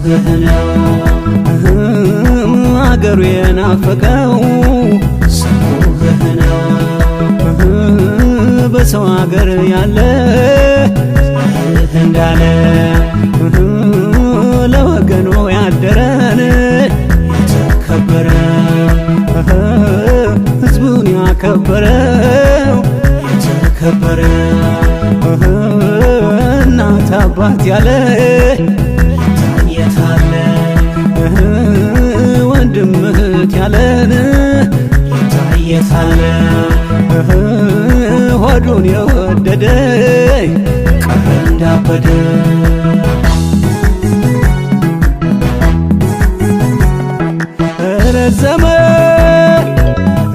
ነው አገሩ የናፈቀው ስሙህ ነው በሰው አገር ያለ እንዳለ ለወገኑ ያደረን የተከበረ ሕዝቡን ያከበረው የተከበረ እናት አባት ያለ የታለ ወንድም እህት ያለን የታለ ሆዱን የወደደ ቀረ እንዳበደ ረዘመ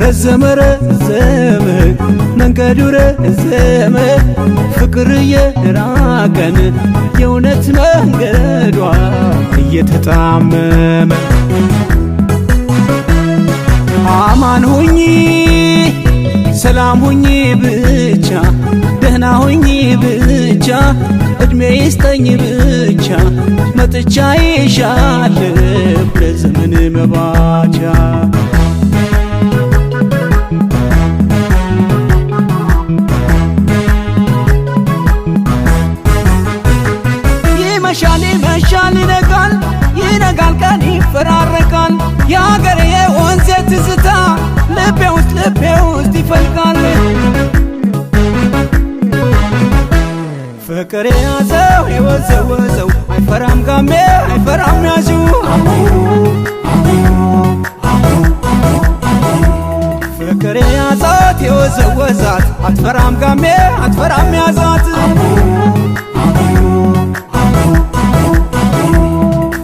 ረዘመ ረዘመ መንገዱ ረዘመ ፍቅር የራቀን የእውነት መንገዷ እየተጣመመ አማን ሁኚ ሰላም ሁኚ ብቻ ደህና ሁኚ ብቻ እድሜ ይስጠኝ ብቻ መጥቻ ይሻለሁ ለዘመን መባቻ ይመሻል ይመሻል ይነጋል ይነጋል ቀን ይፈራረቃል የአገሬ የወንዜ ትዝታ ልቤ ውስጥ ይፈልቃል ፍቅር የያዘው የወዘወዘው አይፈራም ጋሜ አይፈራም ያዙ ፍቅር የያዛት የወዘወዛት አትፈራም ጋሜ አትፈራም ያዛት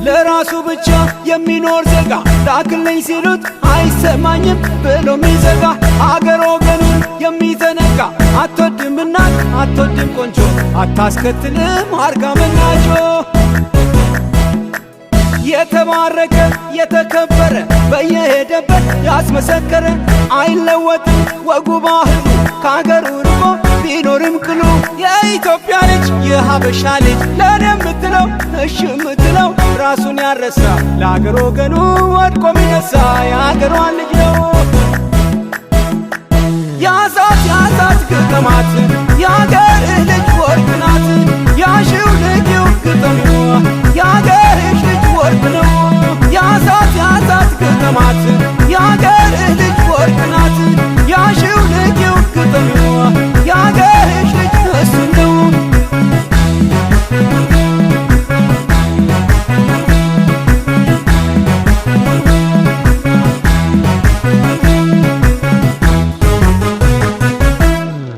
ለራሱ ብቻ የሚኖር ዜጋ ላክልኝ ሲሉት አይሰማኝም ብሎ ሚዘጋ አገር ወገኑን የሚዘነጋ አትወድም እናት አትወድም ቆንጆ አታስከትልም አርጋ መናጮ የተባረከ የተከበረ በየሄደበት ያስመሰከረ አይለወጥም ወጉ ባህሉ ከአገሩ ርቆ ቢኖርም ቅሉ የኢትዮጵያ ልጅ የሀበሻ ልጅ ለኔ የምትለው እሺ የምትለው ራሱን ያረሳ ለአገር ወገኑ ወድቆ ሚነሳ የአገሯን ልጅ ነው ያዛት ያዛት ግጥማት የአገርህ ልጅ ወርቅ ናት ያሽው ልጅው ግጥም የአገርሽ ልጅ ወርቅ ነው ያዛት ያዛት ግጥማት የአገርህ ልጅ ወርቅ ናት ያሽው ልጅው ግጥም የአገርሽ ልጅ እሱ ነው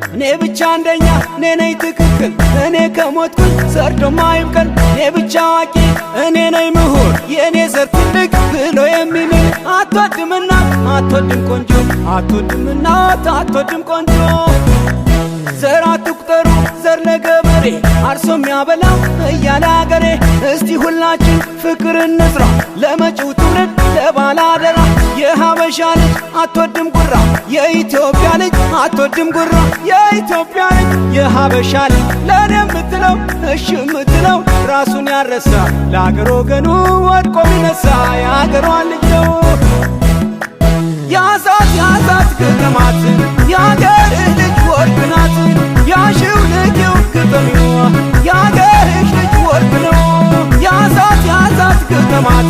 እኔ ብቻ አንደኛ እኔ ነኝ ትክክል እኔ ከሞትኩኝ ሰርዶ ማይብቀል እኔ ብቻ አዋቂ እኔ ነኝ ምሁር የእኔ ዘር ትልቅ ብሎ የሚምል አትወድም እናት አትወድም ቆንጆ አትወድም እናት አትወድም ቆንጆ ዘር አትቁጠሩ ዘር ለገበሬ አርሶ የሚያበላው እያለ አገሬ እስቲ ሁላችን ፍቅር እንስራ ለመጪው ትውልድ ለባላደራ የሀበሻ ልጅ አትወድም ጉራ የኢትዮጵያ ልጅ አትወድም ጉራ የኢትዮጵያ ልጅ የሀበሻ ልጅ ለኔ የምትለው እሺ የምትለው ራሱን ያረሳ ለአገር ወገኑ ወድቆ ሚነሳ የአገሯን ልጅ ነው ያዛት ያዛት ግጥማት የአገርህ ልጅ ወርቅ ናት ያሽው ልጅው ግጥም የአገርሽ ልጅ ወርቅ ነው ያዛት ያዛት ግጥማት